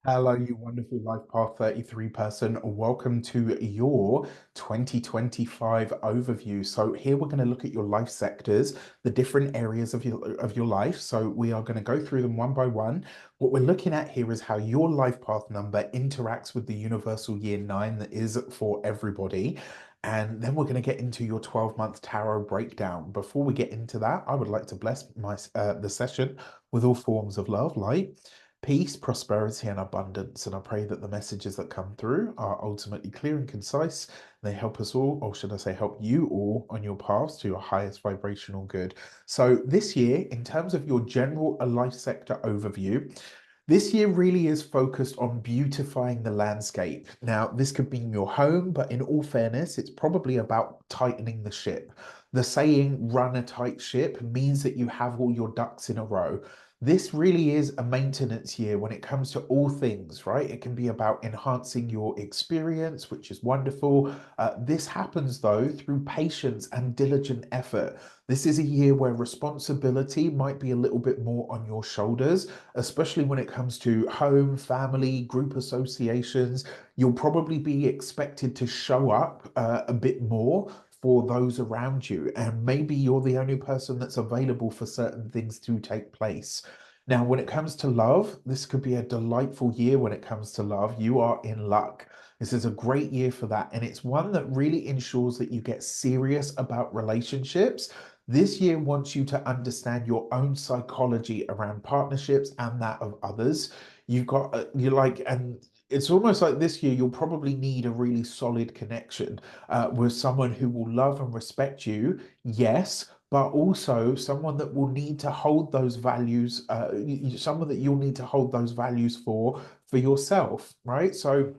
Hello, you wonderful Life Path 33 person. Welcome to your 2025 overview. So here we're going to look at your life sectors, the different areas of your life. So we are going to go through them one by one. What we're looking at here is how your life path number interacts with the universal year 9 that is for everybody. And then we're going to get into your 12-month tarot breakdown. Before we get into that, I would like to bless the session with all forms of love, light, peace, prosperity, and abundance. And I pray that the messages that come through are ultimately clear and concise. They help us all, or should I say, help you all on your paths to your highest vibrational good. So, this year, in terms of your general life sector overview, this year really is focused on beautifying the landscape. Now, this could be your home, but in all fairness, it's probably about tightening the ship. The saying, run a tight ship, means that you have all your ducks in a row. This really is a maintenance year when it comes to all things, right? It can be about enhancing your experience, which is wonderful. This happens, though, through patience and diligent effort. This is a year where responsibility might be a little bit more on your shoulders, especially when it comes to home, family, group associations. You'll probably be expected to show up a bit more for those around you. And maybe you're the only person that's available for certain things to take place. Now, when it comes to love, this could be a delightful year when it comes to love. You are in luck. This is a great year for that. And it's one that really ensures that you get serious about relationships. This year wants you to understand your own psychology around partnerships and that of others. You're like, and it's almost like this year you'll probably need a really solid connection with someone who will love and respect you, yes, but also someone that will need to hold those values, someone that you'll need to hold those values for yourself, right? So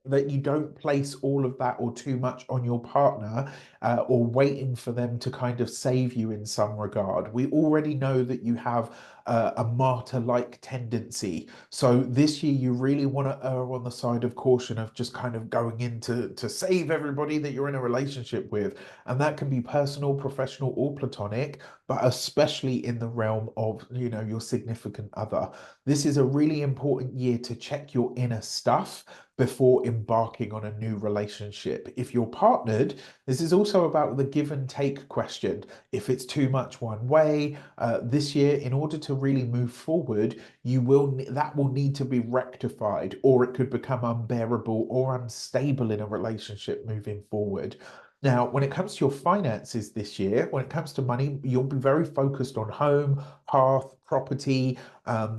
that you don't place all of that or too much on your partner or waiting for them to kind of save you in some regard. We already know that you have a martyr-like tendency. So this year you really want to err on the side of caution of just kind of going in to save everybody that you're in a relationship with. And that can be personal, professional, or platonic, but especially in the realm of, your significant other. This is a really important year to check your inner stuff before embarking on a new relationship. If you're partnered, this is also about the give and take question. If it's too much one way, this year, in order to really move forward, that will need to be rectified, or it could become unbearable or unstable in a relationship moving forward. Now, when it comes to your finances this year, when it comes to money, you'll be very focused on home, hearth, property,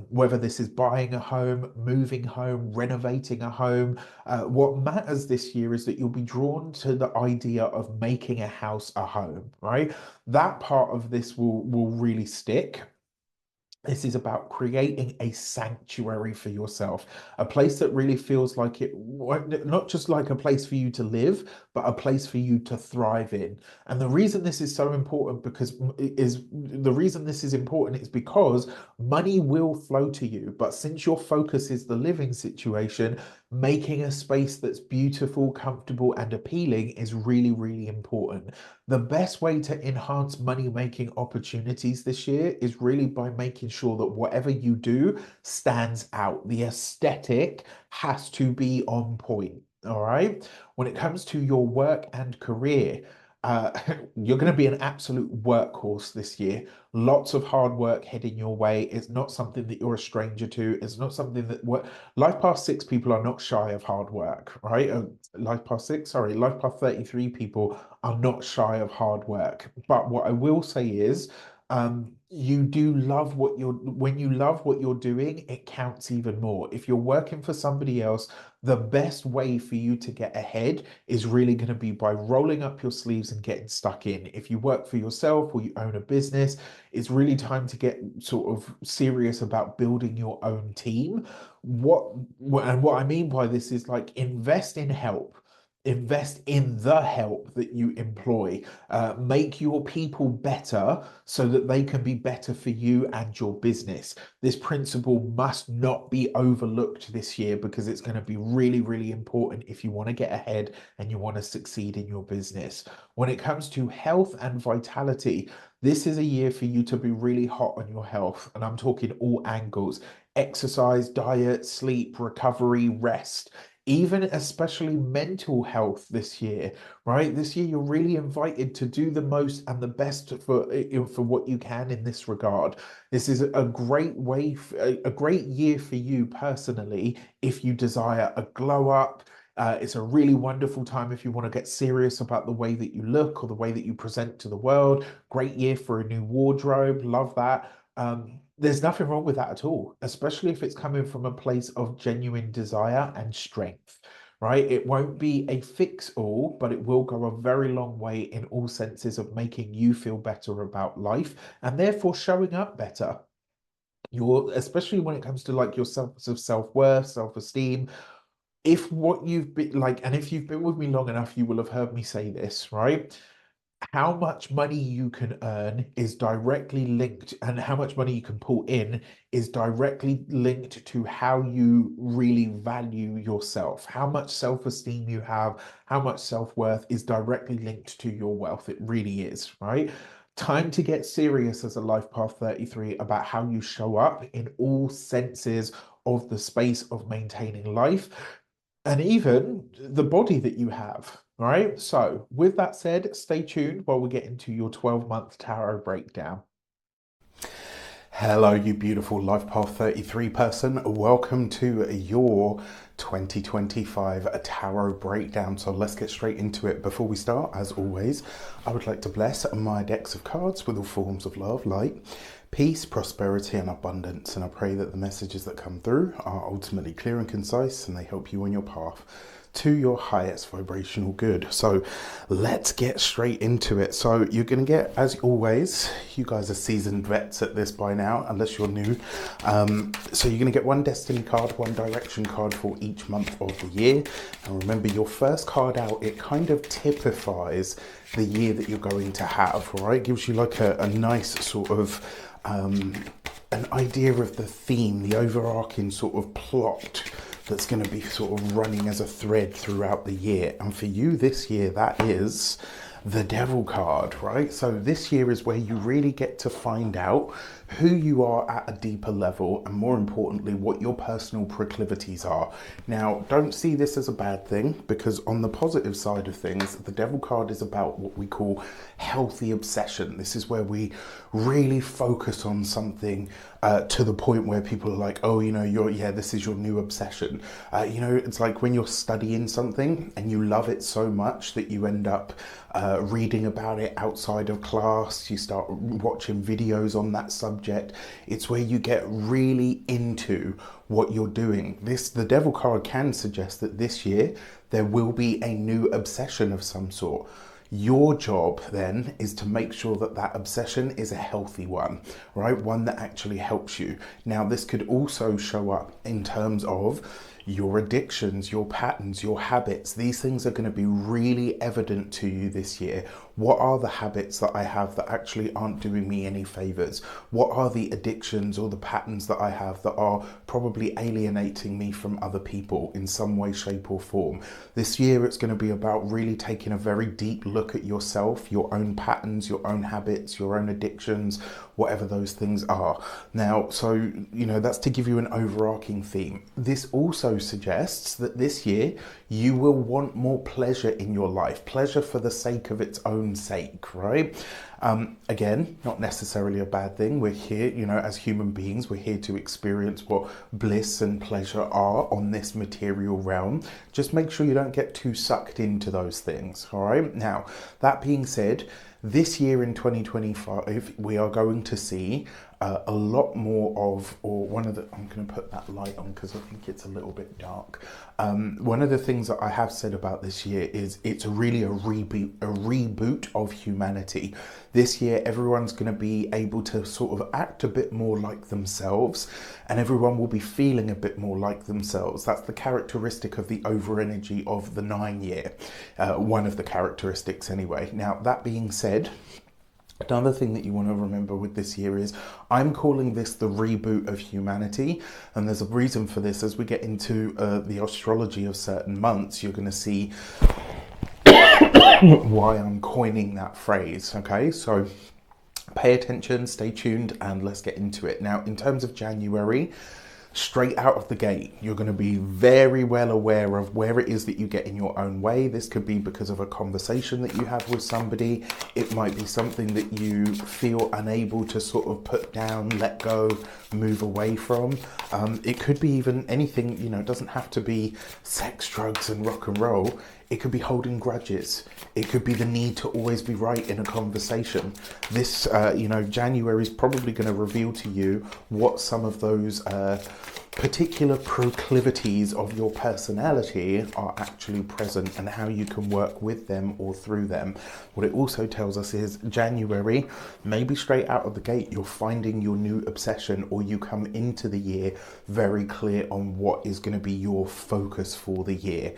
whether this is buying a home, moving home, renovating a home. What matters this year is that you'll be drawn to the idea of making a house a home, right? That part of this will really stick. This is about creating a sanctuary for yourself, a place that really feels like not just like a place for you to live, but a place for you to thrive in. And the reason this is so important is because money will flow to you. But since your focus is the living situation, making a space that's beautiful, comfortable, and appealing is really, really important. The best way to enhance money making opportunities this year is really by making sure that whatever you do stands out. The aesthetic has to be on point. All right. When it comes to your work and career, uh, you're going to be an absolute workhorse this year. Lots of hard work heading your way. It's not something that you're a stranger to. It's not something that Life Path 6 people are not shy of hard work, right? Life Path 6, sorry, Life Path 33 people are not shy of hard work. But what I will say is, you do love when you love what you're doing, it counts even more. If you're working for somebody else, the best way for you to get ahead is really going to be by rolling up your sleeves and getting stuck in. If you work for yourself or you own a business, it's really time to get sort of serious about building your own team. What I mean by this is like invest in help. Invest in the help that you employ. Make your people better so that they can be better for you and your business. This principle must not be overlooked this year because it's going to be really, really important if you want to get ahead and you want to succeed in your business. When it comes to health and vitality, this is a year for you to be really hot on your health, and I'm talking all angles. exercise, diet, sleep, recovery, rest, even especially mental health this year, right? This year, you're really invited to do the most and the best for what you can in this regard. This is a great way, a great year for you personally if you desire a glow up. It's a really wonderful time if you want to get serious about the way that you look or the way that you present to the world. Great year for a new wardrobe. Love that. There's nothing wrong with that at all, especially if it's coming from a place of genuine desire and strength, right? It won't be a fix all, but it will go a very long way in all senses of making you feel better about life and therefore showing up better. You're, especially when it comes to like your sense of self-worth, self-esteem, if what you've been like, and if you've been with me long enough, you will have heard me say this, right? How much money you can earn is directly linked, and how much money you can pull in is directly linked to how you really value yourself. How much self-esteem you have, how much self-worth is directly linked to your wealth. It really is, right? Time to get serious as a Life Path 33 about how you show up in all senses of the space of maintaining life and even the body that you have. All right. So, with that said, stay tuned while we get into your 12-month tarot breakdown. Hello, you beautiful Life Path 33 person. Welcome to your 2025 tarot breakdown. So let's get straight into it. Before we start, as always, I would like to bless my decks of cards with all forms of love, light, peace, prosperity, and abundance. And I pray that the messages that come through are ultimately clear and concise and they help you on your path to your highest vibrational good. So let's get straight into it. So you're going to get, as always, you guys are seasoned vets at this by now, unless you're new. So you're going to get one destiny card, one direction card for each month of the year. And remember, your first card out, it kind of typifies the year that you're going to have, all right? It gives you like a nice sort of an idea of the theme, the overarching sort of plot that's going to be sort of running as a thread throughout the year. And for you this year, that is the Devil card, right? So this year is where you really get to find out who you are at a deeper level, and more importantly, what your personal proclivities are. Now, don't see this as a bad thing, because on the positive side of things, the Devil card is about what we call healthy obsession. This is where we really focus on something to the point where people are like, oh, you know, this is your new obsession. You know, it's like when you're studying something and you love it so much that you end up reading about it outside of class, you start watching videos on that subject. It's where you get really into what you're doing. The Devil card can suggest that this year there will be a new obsession of some sort. Your job then is to make sure that that obsession is a healthy one, right? One that actually helps you. Now, this could also show up in terms of your addictions, your patterns, your habits. These things are going to be really evident to you this year. What are the habits that I have that actually aren't doing me any favors? What are the addictions or the patterns that I have that are probably alienating me from other people in some way, shape, or form? This year, it's going to be about really taking a very deep look at yourself, your own patterns, your own habits, your own addictions, whatever those things are. Now, so, you know, that's to give you an overarching theme. This also suggests that this year you will want more pleasure in your life, pleasure for the sake of its own sake, right? Again, not necessarily a bad thing. We're here, you know, as human beings, we're here to experience what bliss and pleasure are on this material realm. Just make sure you don't get too sucked into those things, all right? Now, that being said, this year in 2025, we are going to see a lot more of, or one of the, I'm going to put that light on because I think it's a little bit dark. One of the things that I have said about this year is it's really a reboot of humanity. This year, everyone's going to be able to sort of act a bit more like themselves, and everyone will be feeling a bit more like themselves. That's the characteristic of the over energy of the 9 year. One of the characteristics anyway. Now, that being said, another thing that you want to remember with this year is I'm calling this the reboot of humanity, and there's a reason for this. As we get into the astrology of certain months, you're going to see why I'm coining that phrase, okay? So pay attention, stay tuned, and let's get into it. Now, in terms of January, straight out of the gate, you're going to be very well aware of where it is that you get in your own way. This could be because of a conversation that you have with somebody. It might be something that you feel unable to sort of put down, let go, move away from. It could be even anything, you know, it doesn't have to be sex, drugs and rock and roll. It could be holding grudges. It could be the need to always be right in a conversation. This, January is probably going to reveal to you what some of those particular proclivities of your personality are actually present and how you can work with them or through them. What it also tells us is January, maybe straight out of the gate, you're finding your new obsession, or you come into the year very clear on what is going to be your focus for the year.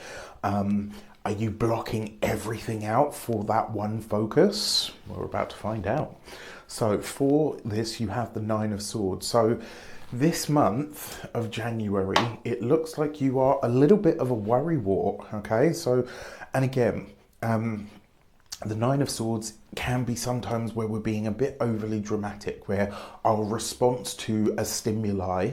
Are you blocking everything out for that one focus? We're about to find out. So for this, you have the Nine of Swords. So this month of January, it looks like you are a little bit of a worrywart, okay? So, and again, the Nine of Swords can be sometimes where we're being a bit overly dramatic, where our response to a stimuli,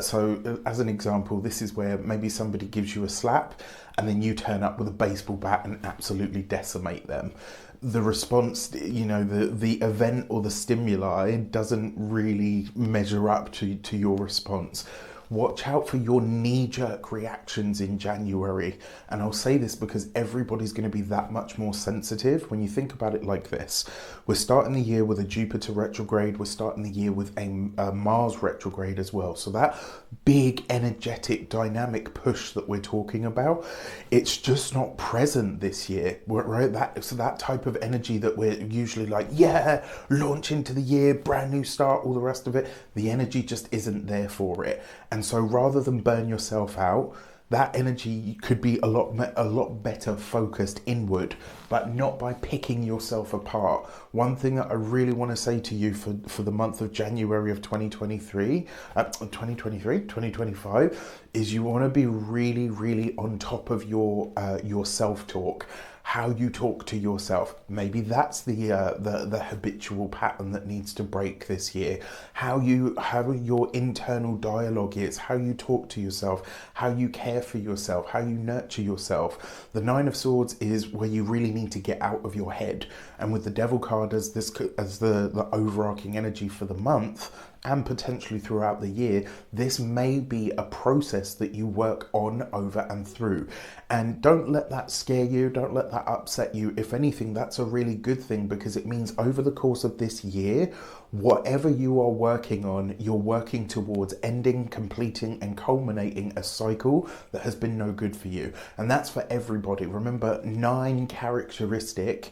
so as an example, this is where maybe somebody gives you a slap and then you turn up with a baseball bat and absolutely decimate them. The response, you know, the event or the stimuli doesn't really measure up to your response. Watch out for your knee-jerk reactions in January. And I'll say this because everybody's going to be that much more sensitive. When you think about it like this, we're starting the year with a Jupiter retrograde. We're starting the year with a Mars retrograde as well. So that big energetic dynamic push that we're talking about, it's just not present this year, right? That type of energy that we're usually like, yeah, launch into the year, brand new start, all the rest of it. The energy just isn't there for it. And so rather than burn yourself out, that energy could be a lot better focused inward, but not by picking yourself apart. One thing that I really want to say to you for the month of January of 2025 is you want to be really, really on top of your self-talk. How you talk to yourself. Maybe that's the habitual pattern that needs to break this year. How your internal dialogue is, how you talk to yourself, how you care for yourself, how you nurture yourself. The Nine of Swords is where you really need to get out of your head. And with the Devil card as the overarching energy for the month, and potentially throughout the year, this may be a process that you work on, over and through. And don't let that scare you, don't let that upset you. If anything, that's a really good thing, because it means over the course of this year, whatever you are working on, you're working towards ending, completing and culminating a cycle that has been no good for you. And that's for everybody. Remember, 9 characteristic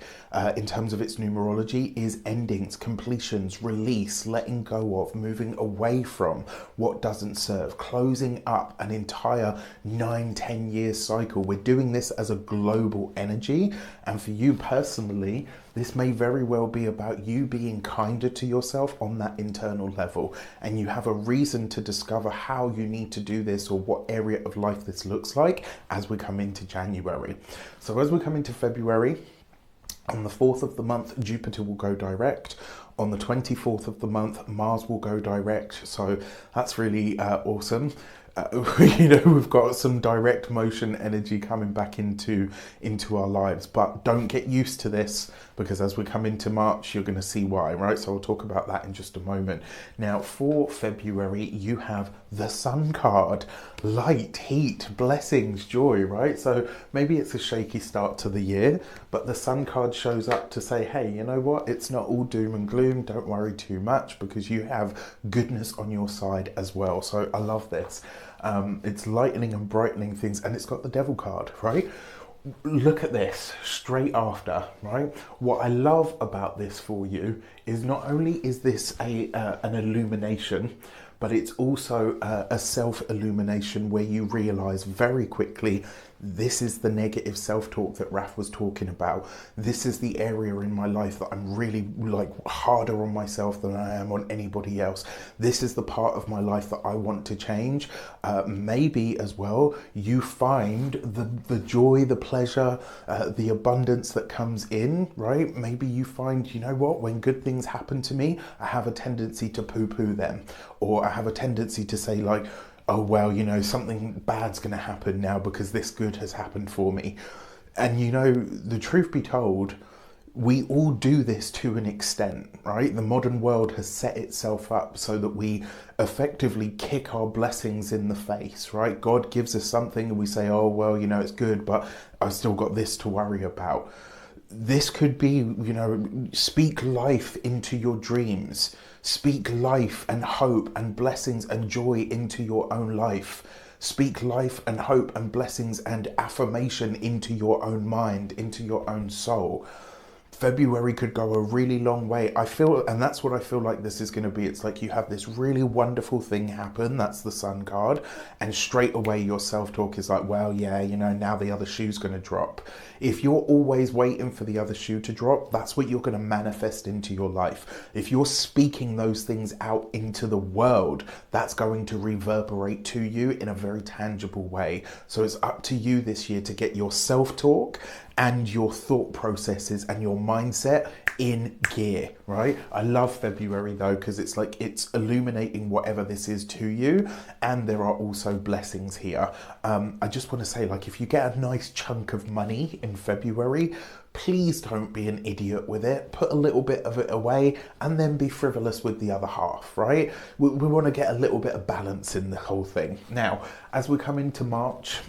in terms of its numerology is endings, completions, release, letting go of, moving away from what doesn't serve, closing up an entire 9-10 year cycle. We're doing this as a global energy, and for you personally, this may very well be about you being kinder to yourself on that internal level, and you have a reason to discover how you need to do this or what area of life this looks like as we come into January. So as we come into February, on the 4th of the month, Jupiter will go direct. On the 24th of the month, Mars will go direct. So that's really awesome. We've got some direct motion energy coming back into our lives, but don't get used to this, because as we come into March, you're going to see why, right? So I'll talk about that in just a moment. Now, for February, you have the Sun card, light, heat, blessings, joy, right? So maybe it's a shaky start to the year, but the Sun card shows up to say, hey, you know what? It's not all doom and gloom. Don't worry too much, because you have goodness on your side as well. So I love this. It's lightening and brightening things, and it's got the Devil card, right? Look at this straight after, right? What I love about this for you is not only is this an illumination, but it's also a self-illumination where you realize very quickly, this is the negative self-talk that Raf was talking about. This is the area in my life that I'm really like harder on myself than I am on anybody else. This is the part of my life that I want to change. Maybe as well, you find the joy, the pleasure, the abundance that comes in, right? Maybe you find, you know what, when good things happen to me, I have a tendency to poo-poo them, or I have a tendency to say like, oh, well, you know, something bad's going to happen now because this good has happened for me. And, you know, the truth be told, we all do this to an extent, right? The modern world has set itself up so that we effectively kick our blessings in the face, right? God gives us something and we say, oh, well, you know, it's good, but I've still got this to worry about. This could be, you know, speak life into your dreams. Speak life and hope and blessings and joy into your own life. Speak life and hope and blessings and affirmation into your own mind, into your own soul. February could go a really long way. I feel, and that's what I feel like this is going to be. It's like you have this really wonderful thing happen. That's the Sun card. And straight away your self-talk is like, well, yeah, you know, now the other shoe's going to drop. If you're always waiting for the other shoe to drop, that's what you're going to manifest into your life. If you're speaking those things out into the world, that's going to reverberate to you in a very tangible way. So it's up to you this year to get your self-talk and your thought processes and your mindset in gear, right? I love February though, because it's like it's illuminating whatever this is to you, and there are also blessings here. I just want to say, like, if you get a nice chunk of money in February, please don't be an idiot with it. Put a little bit of it away and then be frivolous with the other half, right? We want to get a little bit of balance in the whole thing. Now, as we come into March,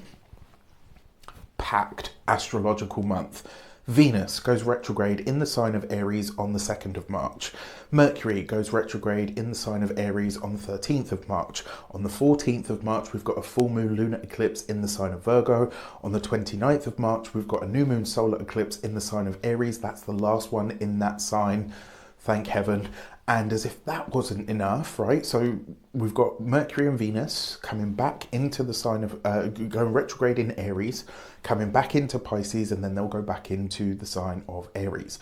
packed astrological month. Venus goes retrograde in the sign of Aries on the 2nd of March. Mercury goes retrograde in the sign of Aries on the 13th of March. On the 14th of March, we've got a full moon lunar eclipse in the sign of Virgo. On the 29th of March, we've got a new moon solar eclipse in the sign of Aries. That's the last one in that sign. Thank heaven. And as if that wasn't enough, right? So we've got Mercury and Venus coming back into the sign of, going retrograde in Aries, coming back into Pisces, and then they'll go back into the sign of Aries.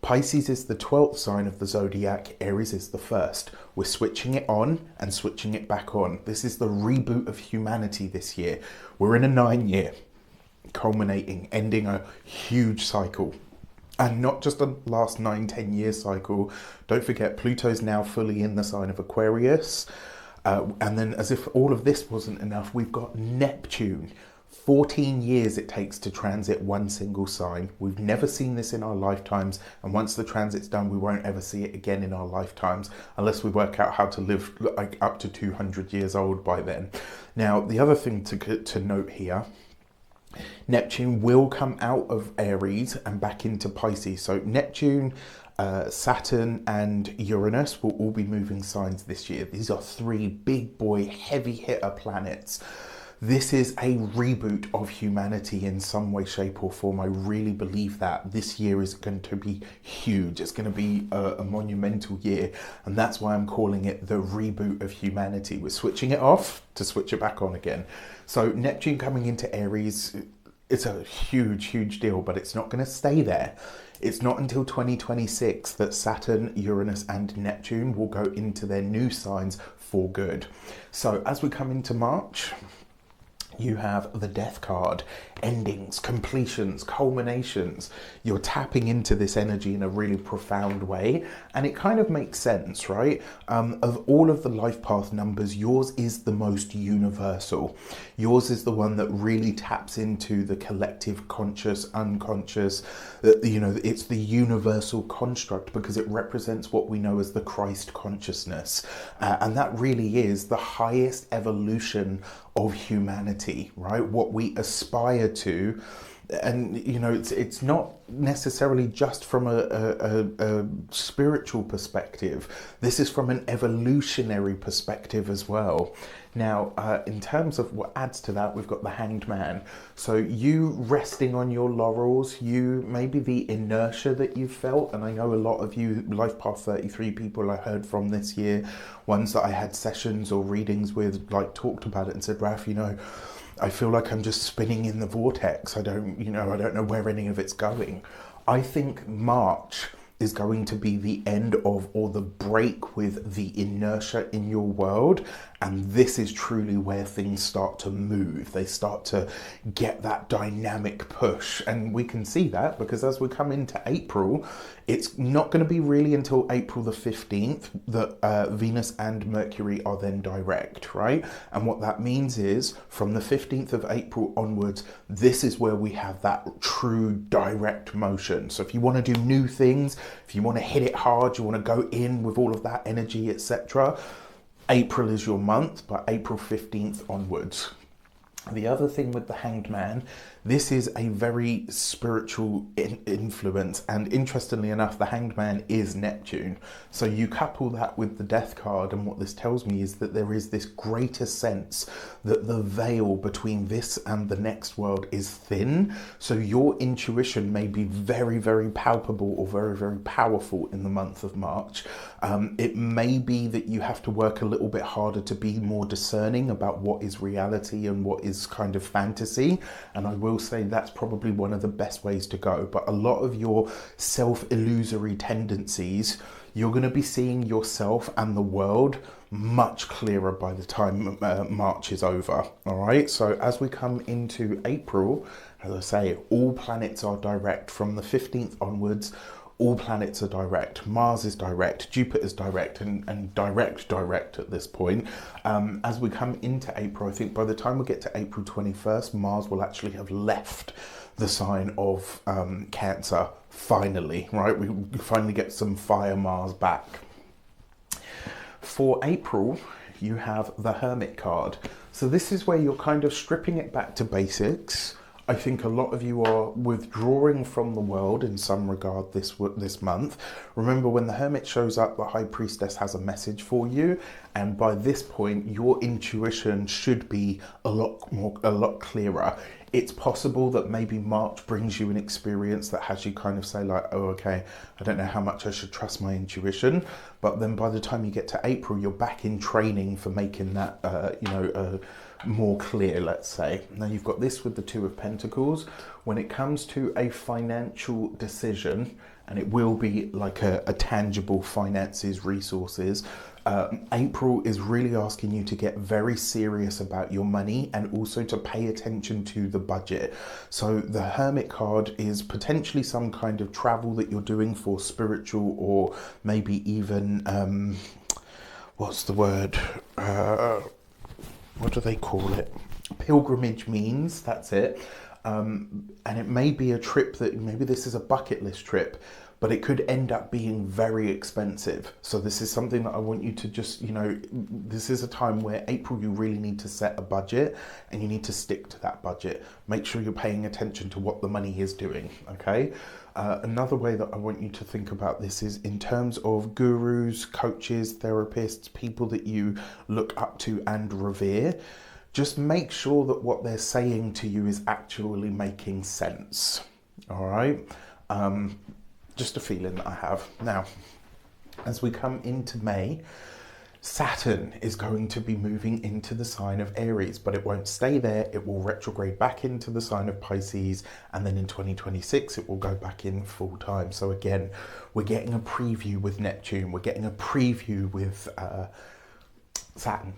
Pisces is the 12th sign of the zodiac, Aries is the 1st. We're switching it on and switching it back on. This is the reboot of humanity this year. We're in a 9-year, culminating, ending a huge cycle. And not just a last 9-10 year cycle. Don't forget, Pluto's now fully in the sign of Aquarius. And then, as if all of this wasn't enough, we've got Neptune. 14 years it takes to transit one single sign. We've never seen this in our lifetimes. And once the transit's done, we won't ever see it again in our lifetimes, unless we work out how to live like up to 200 years old by then. Now, the other thing to note here, Neptune will come out of Aries and back into Pisces. So Neptune, Saturn and Uranus will all be moving signs this year. These are 3 big boy heavy hitter planets. This is a reboot of humanity in some way, shape or form. I really believe that this year is going to be huge. It's going to be a monumental year. And that's why I'm calling it the reboot of humanity. We're switching it off to switch it back on again. So Neptune coming into Aries, it's a huge, huge deal, but it's not going to stay there. It's not until 2026 that Saturn, Uranus and Neptune will go into their new signs for good. So as we come into March, you have the Death card, endings, completions, culminations. You're tapping into this energy in a really profound way, and it kind of makes sense, right? Of all of the life path numbers, yours is the most universal. Yours is the one that really taps into the collective conscious, unconscious. You know, it's the universal construct because it represents what we know as the Christ consciousness, and that really is the highest evolution of humanity, right? What we aspire to. And you know, it's not necessarily just from a spiritual perspective. This is from an evolutionary perspective as well. Now, in terms of what adds to that, we've got the Hanged Man. So you resting on your laurels, you maybe the inertia that you've felt, and I know a lot of you Life Path 33 people I heard from this year, ones that I had sessions or readings with, like talked about it and said, Raf, you know, I feel like I'm just spinning in the vortex. I don't know where any of it's going. I think March is going to be the end of, or the break with, the inertia in your world, And this is truly where things start to move. They start to get that dynamic push. And we can see that because as we come into April, it's not going to be really until April the 15th that Venus and Mercury are then direct, right? And what that means is from the 15th of April onwards, this is where we have that true direct motion. So if you want to do new things, if you want to hit it hard, you want to go in with all of that energy, etc., April is your month, but April 15th onwards. The other thing with the Hanged Man, this is a very spiritual influence, and interestingly enough, the Hanged Man is Neptune. So you couple that with the Death card, and what this tells me is that there is this greater sense that the veil between this and the next world is thin. So your intuition may be very, very palpable or very, very powerful in the month of March. It may be that you have to work a little bit harder to be more discerning about what is reality and what is kind of fantasy, and I will say that's probably one of the best ways to go. But a lot of your self-illusory tendencies, you're going to be seeing yourself and the world much clearer by the time March is over. All right, so as we come into April, as I say, all planets are direct from the 15th onwards. All planets are direct. Mars is direct, Jupiter's direct, and direct at this point. As we come into April, I think by the time we get to April 21st, Mars will actually have left the sign of Cancer, finally, right? We finally get some fire Mars back. For April, you have the Hermit card. So this is where you're kind of stripping it back to basics. I think a lot of you are withdrawing from the world in some regard this month. Remember, when the Hermit shows up, the High Priestess has a message for you, and by this point your intuition should be a lot clearer. It's possible that maybe March brings you an experience that has you kind of say like, oh, okay, I don't know how much I should trust my intuition. But then by the time you get to April, you're back in training for making that, more clear, let's say. Now you've got this with the Two of Pentacles. When it comes to a financial decision, and it will be like a tangible finances, resources, April is really asking you to get very serious about your money and also to pay attention to the budget. So the Hermit card is potentially some kind of travel that you're doing for spiritual, or maybe even, what's the word? What do they call it? Pilgrimage means, that's it. And it may be a trip that, maybe this is a bucket list trip, but it could end up being very expensive. So this is something that I want you to just, this is a time where April, you really need to set a budget and you need to stick to that budget. Make sure you're paying attention to what the money is doing, okay? Another way that I want you to think about this is in terms of gurus, coaches, therapists, people that you look up to and revere. Just make sure that what they're saying to you is actually making sense, all right? Just a feeling that I have. Now, as we come into May, Saturn is going to be moving into the sign of Aries, but it won't stay there. It will retrograde back into the sign of Pisces, and then in 2026 it will go back in full time. So again, we're getting a preview with Neptune, we're getting a preview with Saturn.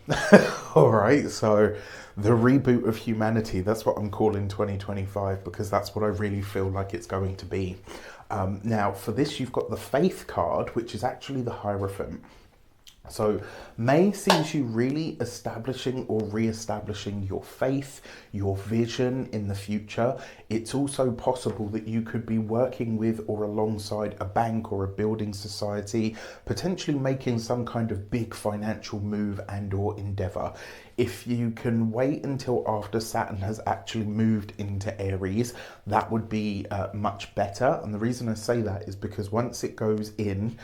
All right, so the reboot of humanity, that's what I'm calling 2025, because that's what I really feel like it's going to be. Now for this, you've got the Faith card, which is actually the Hierophant. So May sees you really establishing or re-establishing your faith, your vision in the future. It's also possible that you could be working with or alongside a bank or a building society, potentially making some kind of big financial move and or endeavor. If you can wait until after Saturn has actually moved into Aries, that would be much better. And the reason I say that is because once it goes in,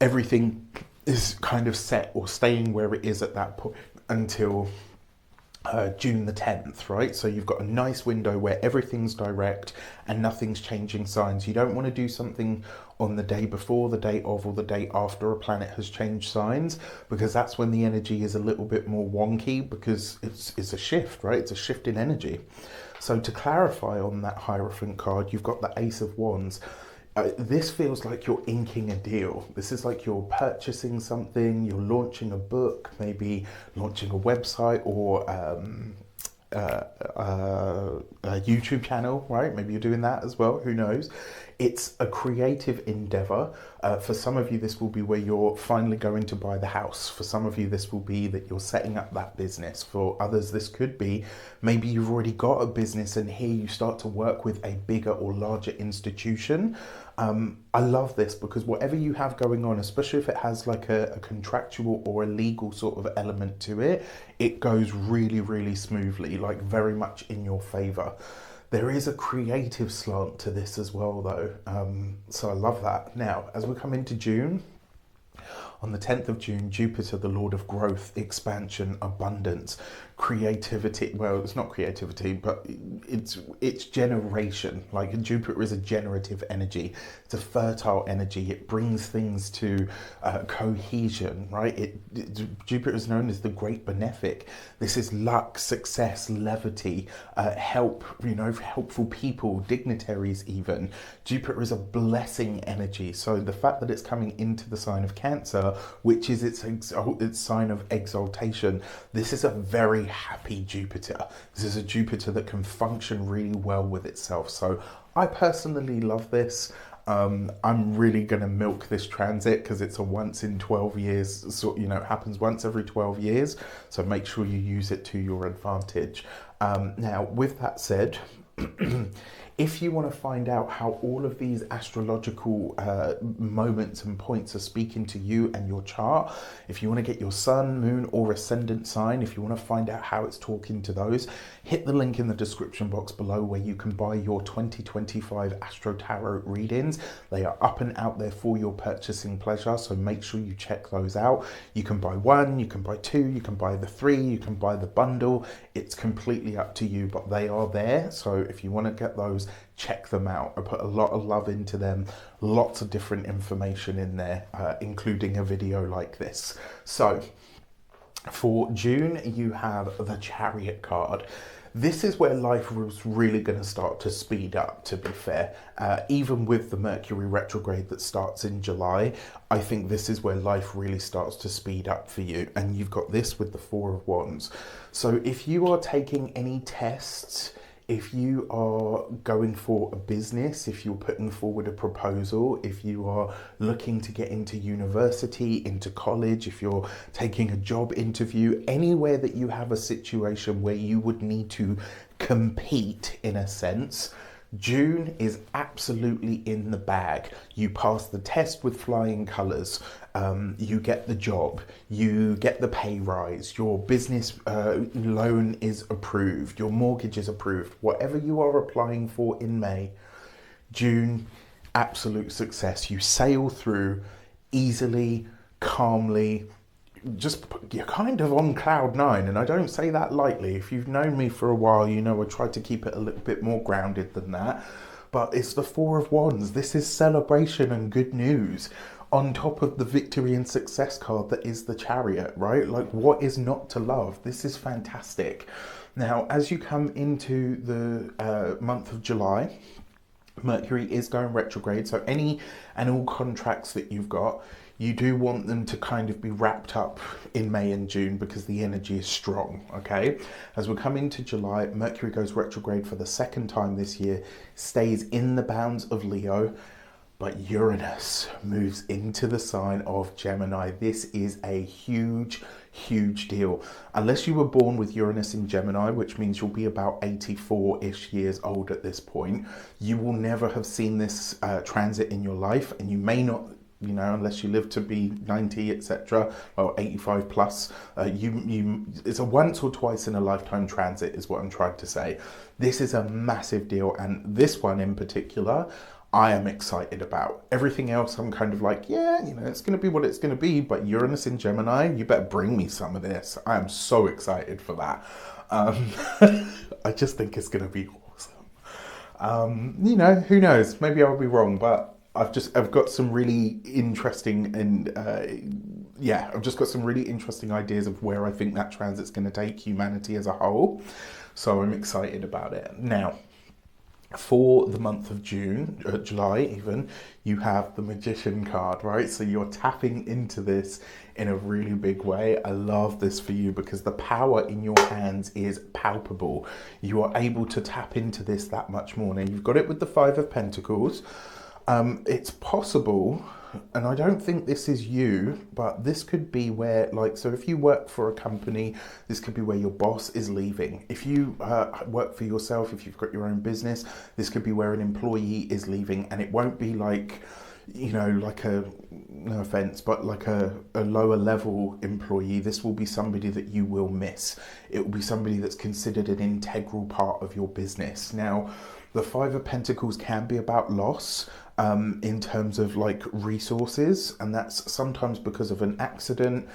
everything is kind of set or staying where it is at that point until June the 10th, right? So you've got a nice window where everything's direct and nothing's changing signs. You don't want to do something on the day before, the day of, or the day after a planet has changed signs, because that's when the energy is a little bit more wonky, because it's a shift, right? It's a shift in energy. So to clarify on that Hierophant card, you've got the Ace of Wands. This feels like you're inking a deal. This is like you're purchasing something, you're launching a book, maybe launching a website or a YouTube channel, right? Maybe you're doing that as well, who knows? It's a creative endeavor. For some of you, this will be where you're finally going to buy the house. For some of you, this will be that you're setting up that business. For others, this could be maybe you've already got a business and here you start to work with a bigger or larger institution. I love this because whatever you have going on, especially if it has like a contractual or a legal sort of element to it, it goes really, really smoothly, like very much in your favor. There is a creative slant to this as well, though. So I love that. Now, as we come into June, on the 10th of June, Jupiter, the Lord of growth, expansion, abundance, creativity. Well, it's not creativity, but it's generation. Like Jupiter is a generative energy. It's a fertile energy. It brings things to cohesion, right? Jupiter is known as the great benefic. This is luck, success, levity, help, helpful people, dignitaries even. Jupiter is a blessing energy. So the fact that it's coming into the sign of Cancer, which is its sign of exaltation, this is a very happy Jupiter. This is a Jupiter that can function really well with itself. So I personally love this. I'm really going to milk this transit because it's a once in 12 years, so it happens once every 12 years. So make sure you use it to your advantage. Now, with that said, if you want to find out how all of these astrological moments and points are speaking to you and your chart, if you want to get your sun, moon, or ascendant sign, if you want to find out how it's talking to those, hit the link in the description box below where you can buy your 2025 Astro-Tarot readings. They are up and out there for your purchasing pleasure, so make sure you check those out. You can buy one, you can buy two, you can buy the three, you can buy the bundle. It's completely up to you, but they are there. So if you want to get those, check them out. I put a lot of love into them, lots of different information in there, including a video like this. So for June, you have the Chariot card. This is where life was really going to start to speed up, to be fair. Even with the Mercury retrograde that starts in July, I think this is where life really starts to speed up for you. And you've got this with the Four of Wands. So if you are taking any tests, if you are going for a business, if you're putting forward a proposal, if you are looking to get into university, into college, if you're taking a job interview, anywhere that you have a situation where you would need to compete in a sense, June is absolutely in the bag. You pass the test with flying colours, you get the job, you get the pay rise, your business loan is approved, your mortgage is approved. Whatever you are applying for in May, June, absolute success. You sail through easily, calmly, you're kind of on cloud nine, and I don't say that lightly. If you've known me for a while, you know I try to keep it a little bit more grounded than that. But it's the Four of Wands. This is celebration and good news on top of the victory and success card that is the Chariot, right? Like, what is not to love? This is fantastic. Now, as you come into the month of July, Mercury is going retrograde, so any and all contracts that you've got, you do want them to kind of be wrapped up in May and June because the energy is strong, okay? As we come into July, Mercury goes retrograde for the second time this year, stays in the bounds of Leo, but Uranus moves into the sign of Gemini. This is a huge, huge deal. Unless you were born with Uranus in Gemini, which means you'll be about 84-ish years old at this point, you will never have seen this transit in your life, and you may not, unless you live to be 90, etc., or 85 plus, it's a once or twice in a lifetime transit is what I'm trying to say. This is a massive deal, and this one in particular, I am excited about. Everything else, I'm kind of like, yeah, it's going to be what it's going to be, but Uranus in Gemini, you better bring me some of this. I am so excited for that. I just think it's going to be awesome. Who knows? Maybe I'll be wrong, but I've got some really interesting I've just got some really interesting ideas of where I think that transit's going to take humanity as a whole. So I'm excited about it. Now, For the month of June, July even, you have the Magician card, right? So you're tapping into this in a really big way. I love this for you because the power in your hands is palpable. You are able to tap into this that much more. Now you've got it with the Five of Pentacles. It's possible, and I don't think this is you, but this could be where, like, so if you work for a company, this could be where your boss is leaving. If you work for yourself, if you've got your own business, this could be where an employee is leaving, and it won't be like, you know, like a, no offense, but like a lower level employee. This will be somebody that you will miss. It will be somebody that's considered an integral part of your business. Now, the Five of Pentacles can be about loss in terms of like resources, and that's sometimes because of an accident,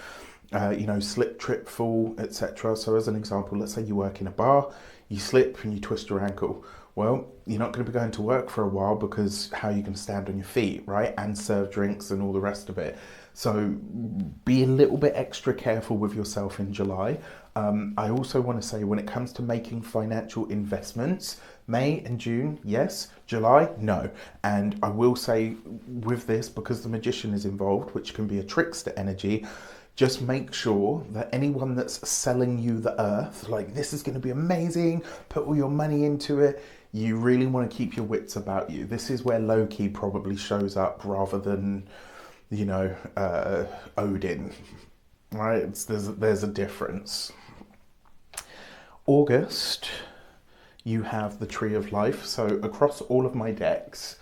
you know, slip, trip, fall, etc. So as an example, let's say you work in a bar, you slip and you twist your ankle. Well, you're not going to be going to work for a while because how are you going to stand on your feet, right? And serve drinks and all the rest of it. So be a little bit extra careful with yourself in July. I also want to say when it comes to making financial investments, May and June, yes. July, no. And I will say with this, because the Magician is involved, which can be a trickster energy, just make sure that anyone that's selling you the earth, like this is going to be amazing, put all your money into it, you really want to keep your wits about you. This is where Loki probably shows up rather than, you know, Odin, right? There's a difference. August, you have the Tree of Life. So across all of my decks,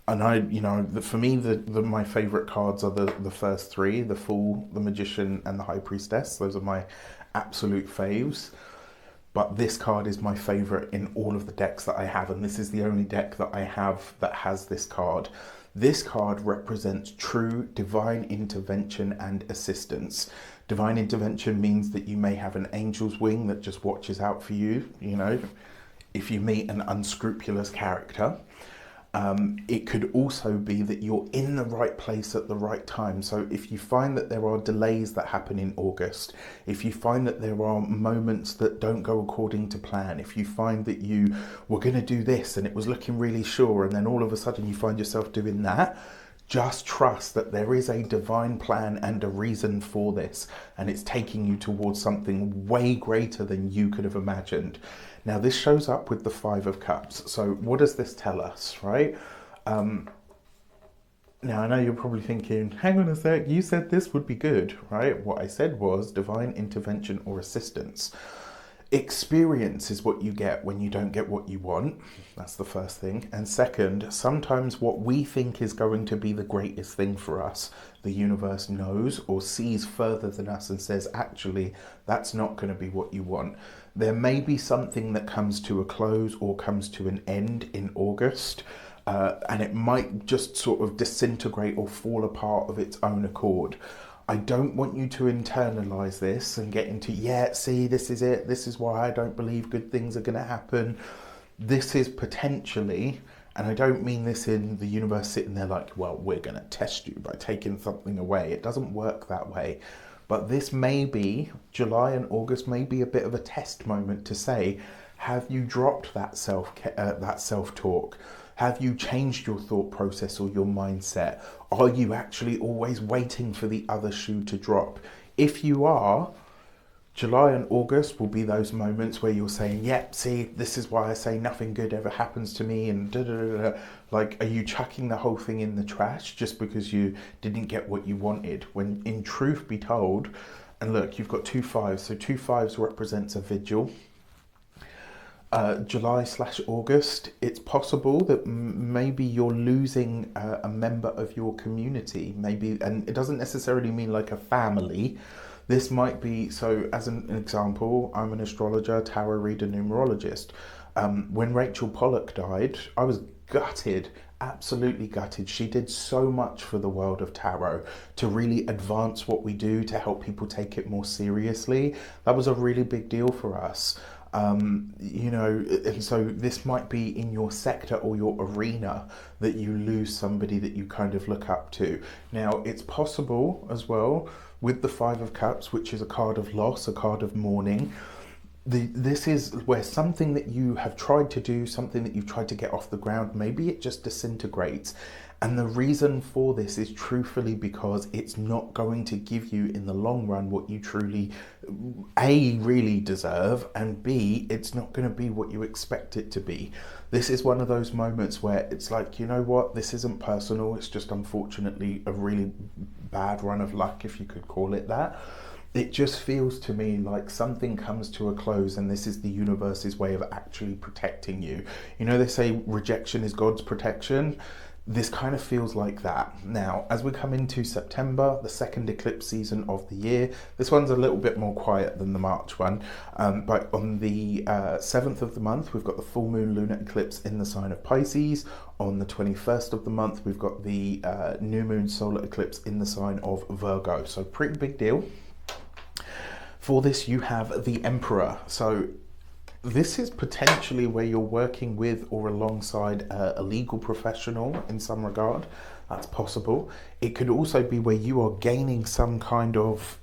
and I, you know, for me, my favorite cards are the first three: the Fool, the Magician, and the High Priestess. Those are my absolute faves. But this card is my favorite in all of the decks that I have, and this is the only deck that I have that has this card. This card represents true divine intervention and assistance. Divine intervention means that you may have an angel's wing that just watches out for you, you know, if you meet an unscrupulous character. It could also be that you're in the right place at the right time. So if you find that there are delays that happen in August, if you find that there are moments that don't go according to plan, if you find that you were going to do this and it was looking really sure, and then all of a sudden you find yourself doing that, just trust that there is a divine plan and a reason for this, and it's taking you towards something way greater than you could have imagined. Now, this shows up with the Five of Cups. So what does this tell us, right? Now, I know you're probably thinking, hang on a sec, you said this would be good, right? What I said was divine intervention or assistance. Experience is what you get when you don't get what you want. That's the first thing. And second, sometimes what we think is going to be the greatest thing for us, the universe knows or sees further than us and says, actually, that's not going to be what you want. There may be something that comes to a close or comes to an end in August, and it might just sort of disintegrate or fall apart of its own accord. I don't want you to internalize this and get into, yeah, see, this is it. This is why I don't believe good things are going to happen. This is potentially, and I don't mean this in the universe sitting there like, well, we're going to test you by taking something away. It doesn't work that way. But this may be, July and August may be a bit of a test moment to say, have you dropped that self-talk? Have you changed your thought process or your mindset? Are you actually always waiting for the other shoe to drop? If you are, July and August will be those moments where you're saying, yep, see, this is why I say nothing good ever happens to me, and da da da da. Like, are you chucking the whole thing in the trash just because you didn't get what you wanted? When in truth be told, and look, you've got 2 5s, so 2 5s represents a vigil. July/August, it's possible that maybe you're losing a member of your community, maybe, and it doesn't necessarily mean like a family. This might be, so as an example, I'm an astrologer, tarot reader, numerologist. When Rachel Pollack died, I was gutted, absolutely gutted. She did so much for the world of tarot to really advance what we do, to help people take it more seriously. That was a really big deal for us. You know, and so this might be in your sector or your arena that you lose somebody that you kind of look up to. Now, it's possible as well with the Five of Cups, which is a card of loss, a card of mourning. this is where something that you have tried to do, something that you've tried to get off the ground, maybe it just disintegrates. And the reason for this is truthfully because it's not going to give you in the long run what you truly, A, really deserve, and B, it's not going to be what you expect it to be. This is one of those moments where it's like, you know what, this isn't personal, it's just unfortunately a really bad run of luck, if you could call it that. It just feels to me like something comes to a close and this is the universe's way of actually protecting you. You know, they say rejection is God's protection. This kind of feels like that. Now, as we come into September, the second eclipse season of the year, this one's a little bit more quiet than the March one, but on the 7th of the month, we've got the full moon lunar eclipse in the sign of Pisces. On the 21st of the month, we've got the new moon solar eclipse in the sign of Virgo. So pretty big deal. For this, you have the Emperor. So this is potentially where you're working with or alongside a legal professional in some regard. That's possible. It could also be where you are gaining some kind of,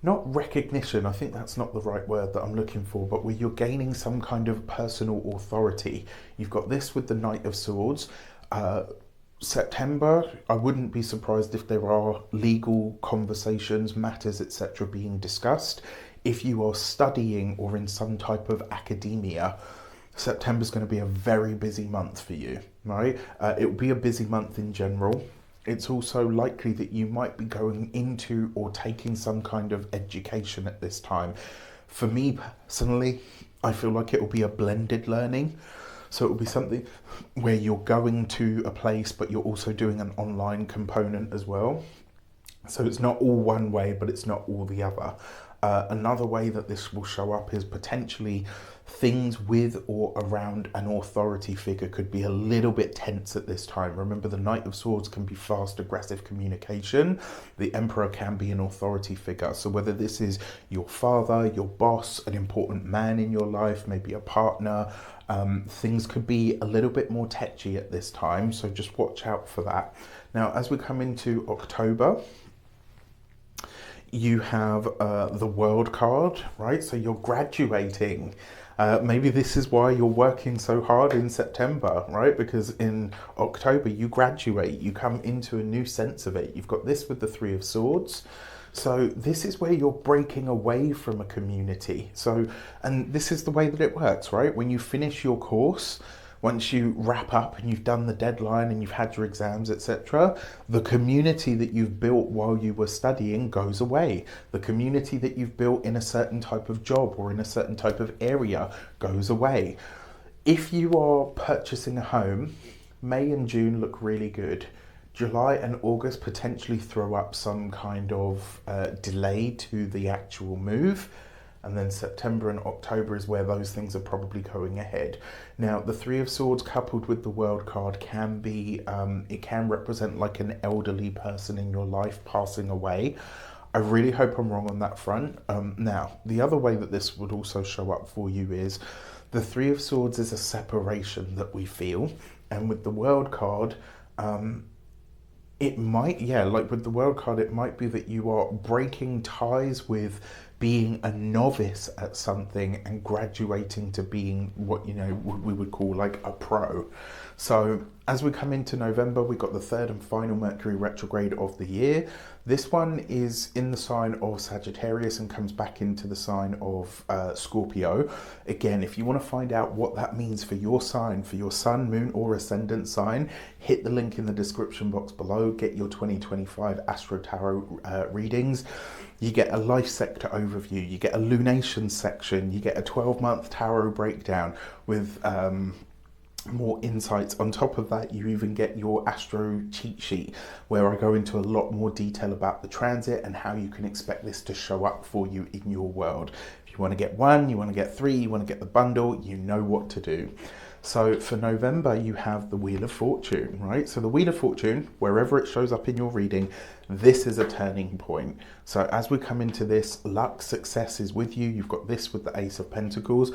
not recognition, I think that's not the right word that I'm looking for, but where you're gaining some kind of personal authority. You've got this with the Knight of Swords. September, I wouldn't be surprised if there are legal conversations, matters, etc. being discussed. If you are studying or in some type of academia, September's going to be a very busy month for you, right? It will be a busy month in general. It's also likely that you might be going into or taking some kind of education at this time. For me personally, I feel like it will be a blended learning. So it will be something where you're going to a place, but you're also doing an online component as well. So it's not all one way, but it's not all the other. Another way that this will show up is potentially things with or around an authority figure could be a little bit tense at this time. Remember, the Knight of Swords can be fast, aggressive communication. The Emperor can be an authority figure. So whether this is your father, your boss, an important man in your life, maybe a partner, things could be a little bit more tetchy at this time. So just watch out for that. Now, as we come into October, you have the World card, right? So you're graduating. Maybe this is why you're working so hard in September, right? Because in October you graduate, you come into a new sense of it. You've got this with the Three of Swords. So this is where you're breaking away from a community. So, and this is the way that it works, right? When you finish your course, once you wrap up and you've done the deadline and you've had your exams, etc., the community that you've built while you were studying goes away. The community that you've built in a certain type of job or in a certain type of area goes away. If you are purchasing a home, May and June look really good. July and August potentially throw up some kind of delay to the actual move. And then September and October is where those things are probably going ahead. Now, the Three of Swords coupled with the World card can be, it can represent like an elderly person in your life passing away. I really hope I'm wrong on that front. Now, the other way that this would also show up for you is the Three of Swords is a separation that we feel. And with the World card, it might, yeah, like with the World card, it might be that you are breaking ties with being a novice at something and graduating to being what, you know, we would call like a pro. So as we come into November, we got the third and final Mercury retrograde of the year. This one is in the sign of Sagittarius and comes back into the sign of Scorpio. Again, if you want to find out what that means for your sign, for your sun, moon or ascendant sign, hit the link in the description box below. Get your 2025 Astro-Tarot readings. You get a life sector overview, you get a lunation section, you get a 12-month tarot breakdown with more insights. On top of that, you even get your Astro cheat sheet, where I go into a lot more detail about the transit and how you can expect this to show up for you in your world. If you want to get one, you want to get three, you want to get the bundle, you know what to do. So for November, you have the Wheel of Fortune, right? So the Wheel of Fortune, wherever it shows up in your reading, this is a turning point. So as we come into this, luck, success is with you. You've got this with the Ace of Pentacles.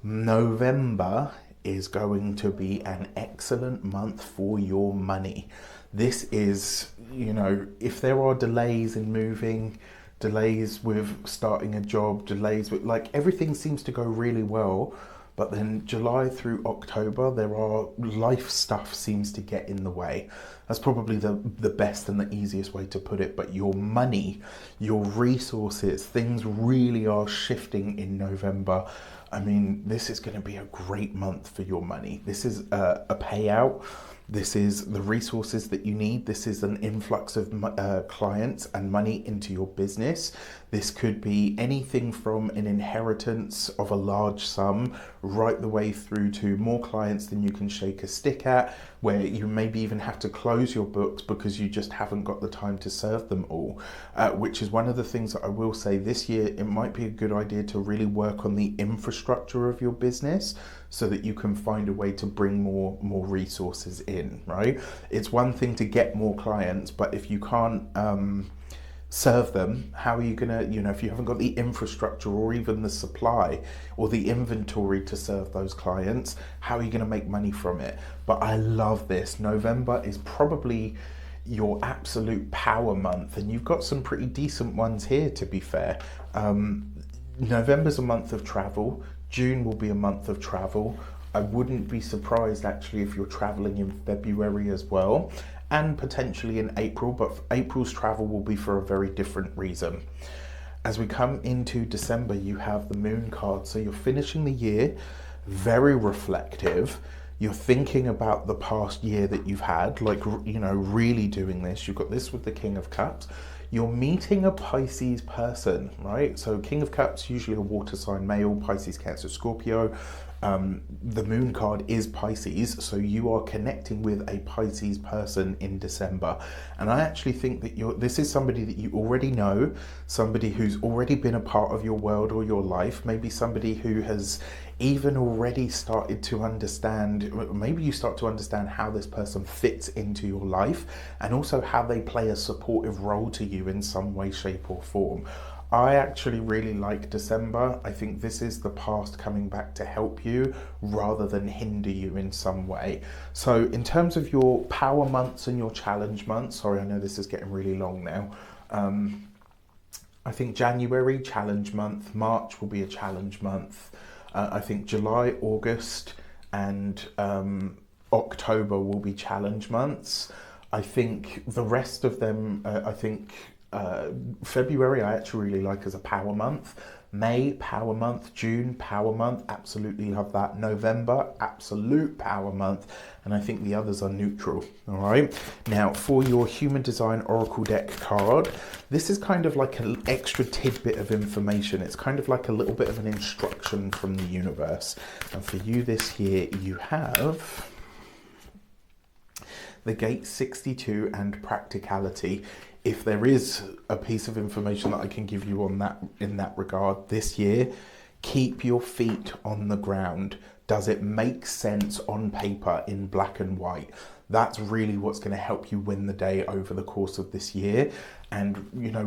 November is going to be an excellent month for your money. This is, you know, if there are delays in moving, delays with starting a job, delays with, like, everything seems to go really well. But then July through October, there are life stuff seems to get in the way. That's probably the best and the easiest way to put it. But your money, your resources, things really are shifting in November. I mean, this is going to be a great month for your money. This is a payout. This is the resources that you need. This is an influx of clients and money into your business. This could be anything from an inheritance of a large sum right the way through to more clients than you can shake a stick at, where you maybe even have to close your books because you just haven't got the time to serve them all, which is one of the things that I will say this year. It might be a good idea to really work on the infrastructure of your business so that you can find a way to bring more resources in, right? It's one thing to get more clients, but if you can't serve them, how are you gonna, if you haven't got the infrastructure or even the supply or the inventory to serve those clients, how are you gonna make money from it? But I love this. November is probably your absolute power month, and you've got some pretty decent ones here, to be fair. November's a month of travel. June will be a month of travel. I wouldn't be surprised actually if you're traveling in February as well, and potentially in April, but April's travel will be for a very different reason. As we come into December, you have the Moon card. So you're finishing the year very reflective. You're thinking about the past year that you've had, like, really doing this. You've got this with the King of Cups. You're meeting a Pisces person, right? So King of Cups, usually a water sign male, Pisces, Cancer, Scorpio. The Moon card is Pisces, so you are connecting with a Pisces person in December. And I actually think that this is somebody that you already know, somebody who's already been a part of your world or your life, maybe somebody who has even already started to understand, maybe you start to understand how this person fits into your life and also how they play a supportive role to you in some way, shape or form. I actually really like December. I think this is the past coming back to help you rather than hinder you in some way. So in terms of your power months and your challenge months, sorry, I know this is getting really long now. I think January, challenge month. March will be a challenge month. I think July, August and October will be challenge months. I think the rest of them, February I actually really like as a power month. May, power month. June, power month. Absolutely love that. November, absolute power month. And I think the others are neutral. All right. Now, for your Human Design Oracle deck card, this is kind of like an extra tidbit of information. It's kind of like a little bit of an instruction from the universe. And for you this year, you have the Gate 62 and practicality. If there is a piece of information that I can give you on that in that regard this year, keep your feet on the ground. Does it make sense on paper in black and white? That's really what's going to help you win the day over the course of this year. And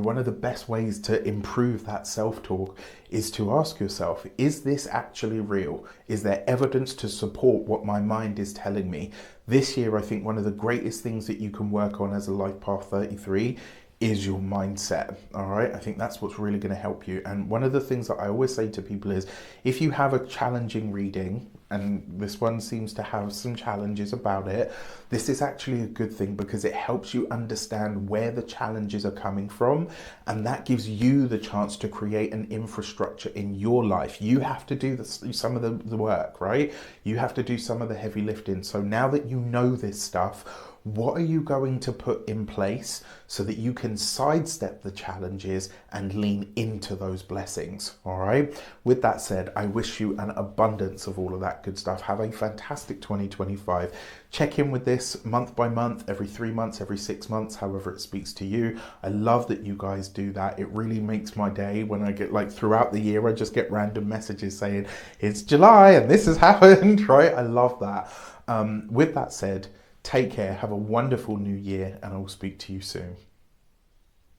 one of the best ways to improve that self-talk is to ask yourself, is this actually real? Is there evidence to support what my mind is telling me? This year, I think one of the greatest things that you can work on as a Life Path 33 is your mindset. All right. I think that's what's really going to help you. And one of the things that I always say to people is, if you have a challenging reading, and this one seems to have some challenges about it, this is actually a good thing because it helps you understand where the challenges are coming from, and that gives you the chance to create an infrastructure in your life. You have to do some of the work, right? You have to do some of the heavy lifting. So now that you know this stuff, what are you going to put in place so that you can sidestep the challenges and lean into those blessings? All right. With that said, I wish you an abundance of all of that good stuff. Have a fantastic 2025. Check in with this month by month, every 3 months, every 6 months, however it speaks to you. I love that you guys do that. It really makes my day when I get, like, throughout the year, I just get random messages saying it's July and this has happened, right? I love that. With that said, take care, have a wonderful new year, and I will speak to you soon.